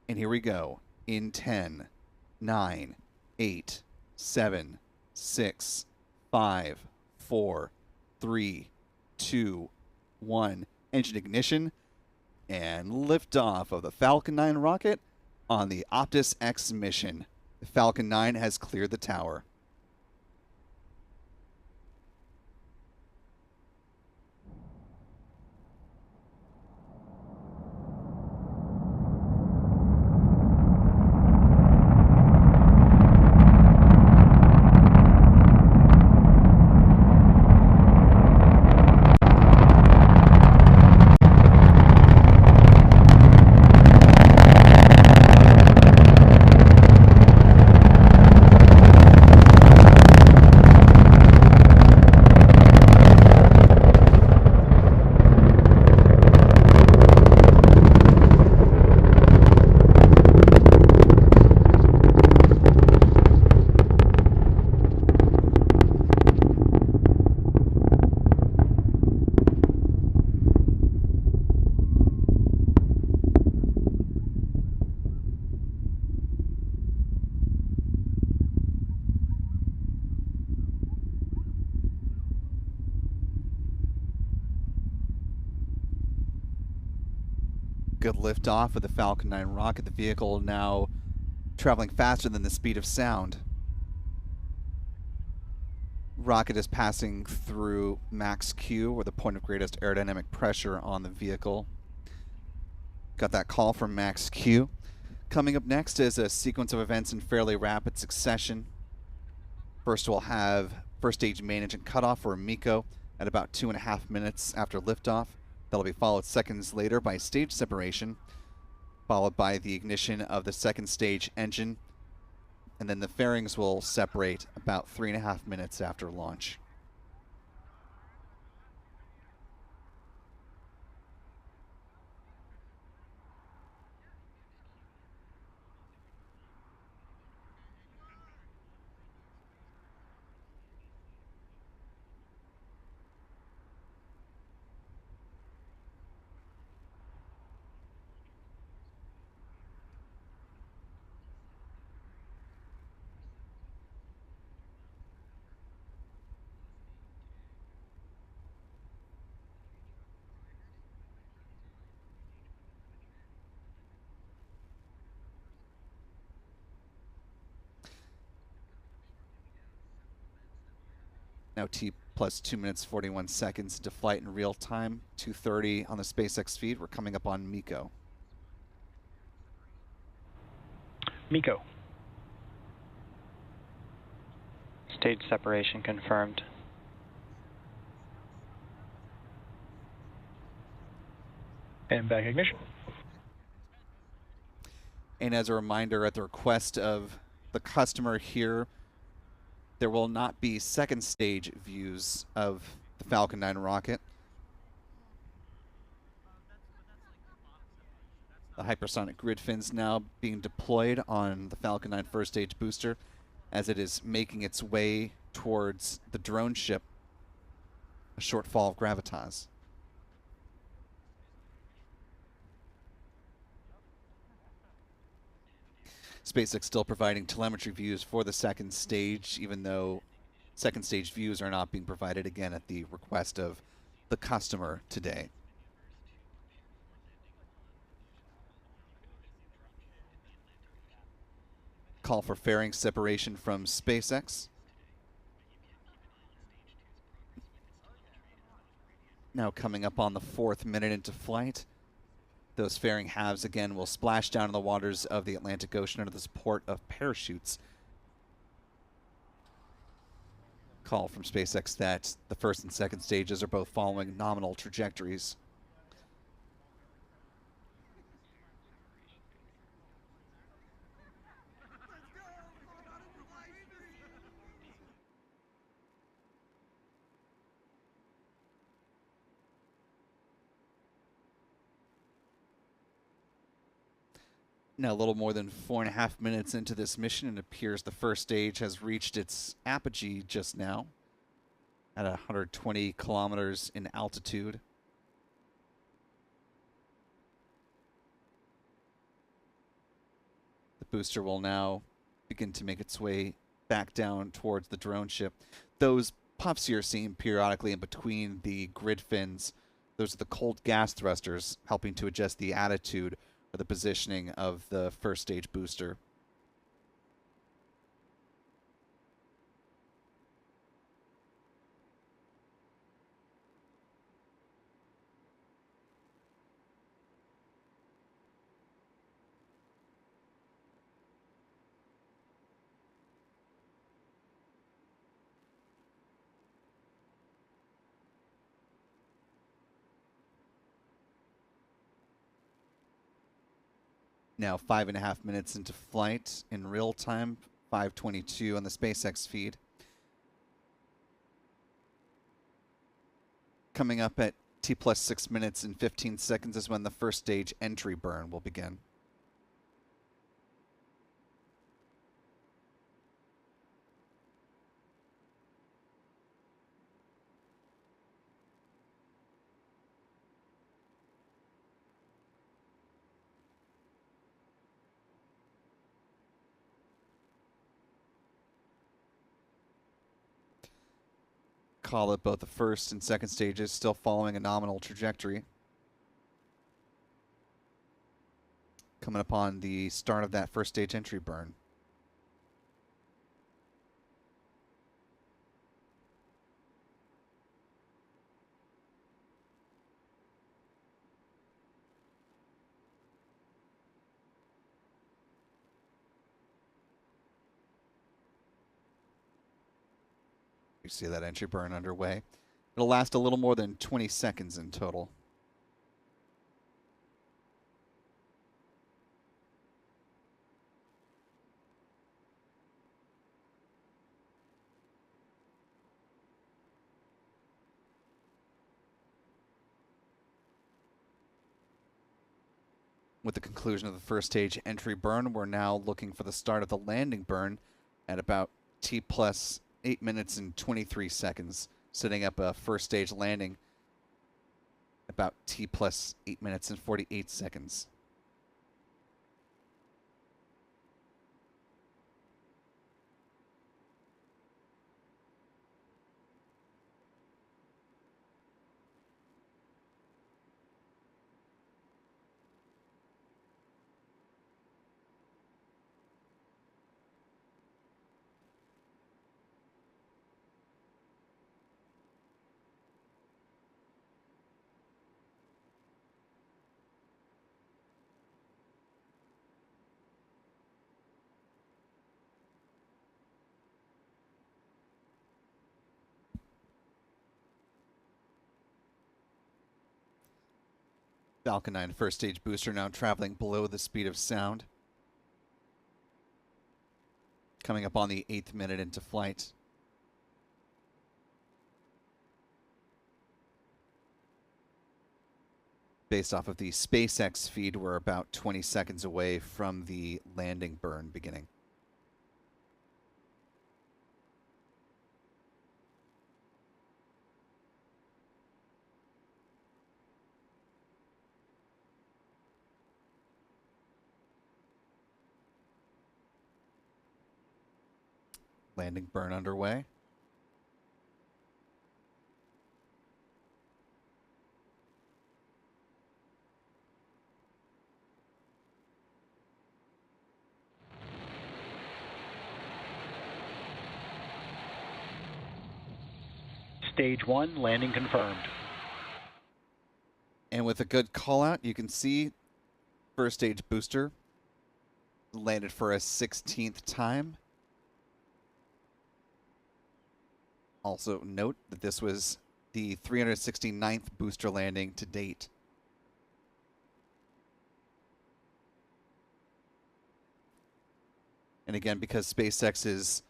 And here we go. In 10, 9, 8, 7, 6, 5, 4, 3, 2, 1. Engine ignition and liftoff of the Falcon 9 rocket on the Optus X mission. The Falcon 9 has cleared the tower. Good liftoff of the Falcon 9 rocket. The vehicle now traveling faster than the speed of sound. Rocket is passing through max Q, or the point of greatest aerodynamic pressure on the vehicle. Got that call from max Q. Coming up next is a sequence of events in fairly rapid succession. First, we'll have first stage main engine cutoff for MECO at about 2.5 minutes after liftoff. That'll be followed seconds later by stage separation, followed by the ignition of the second stage engine, and then the fairings will separate about 3.5 minutes after launch. Now T plus 2 minutes 41 seconds into flight in real time, 2:30 on the SpaceX feed. We're coming up on MECO. MECO. Stage separation confirmed. And back ignition. And as a reminder, at the request of the customer here, there will not be second stage views of the Falcon 9 rocket. The hypersonic grid fins now being deployed on the Falcon 9 first stage booster as it is making its way towards the drone ship, a short fall of gravitas. SpaceX still providing telemetry views for the second stage, even though second stage views are not being provided, again, at the request of the customer today. Call for fairing separation from SpaceX. Now coming up on the 4th minute into flight. Those fairing halves, again, will splash down in the waters of the Atlantic Ocean under the support of parachutes. Call from SpaceX that the first and second stages are both following nominal trajectories. Now, a little more than 4.5 minutes into this mission, it appears the first stage has reached its apogee just now at 120 kilometers in altitude. booster will now begin to make its way back down towards the drone ship. Those puffs you're seeing periodically in between the grid fins, those are the cold gas thrusters helping to adjust the attitude or the positioning of the first stage booster. Now 5.5 minutes into flight in real time, 5:22 on the SpaceX feed. Coming up at T plus 6 minutes and 15 seconds is when the first stage entry burn will begin. Call it both the first and second stages still following a nominal trajectory. Coming upon the start of that first stage entry burn. You see that entry burn underway. It'll last a little more than 20 seconds in total. With the conclusion of the first stage entry burn, we're now looking for the start of the landing burn at about T plus 8 minutes and 23 seconds, setting up a first stage landing about T plus 8 minutes and 48 seconds. Falcon 9 first stage booster now traveling below the speed of sound. Coming up on the 8th minute into flight. Based off of the SpaceX feed, we're about 20 seconds away from the landing burn beginning. Landing burn underway. Stage 1, landing confirmed. And with a good call out, you can see first stage booster landed for a 16th time. Also note that this was the 369th booster landing to date. And again, because SpaceX has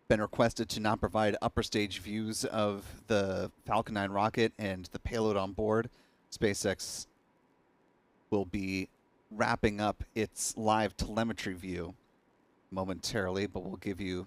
been requested to not provide upper stage views of the Falcon 9 rocket and the payload on board, SpaceX will be wrapping up its live telemetry view momentarily, but we'll give you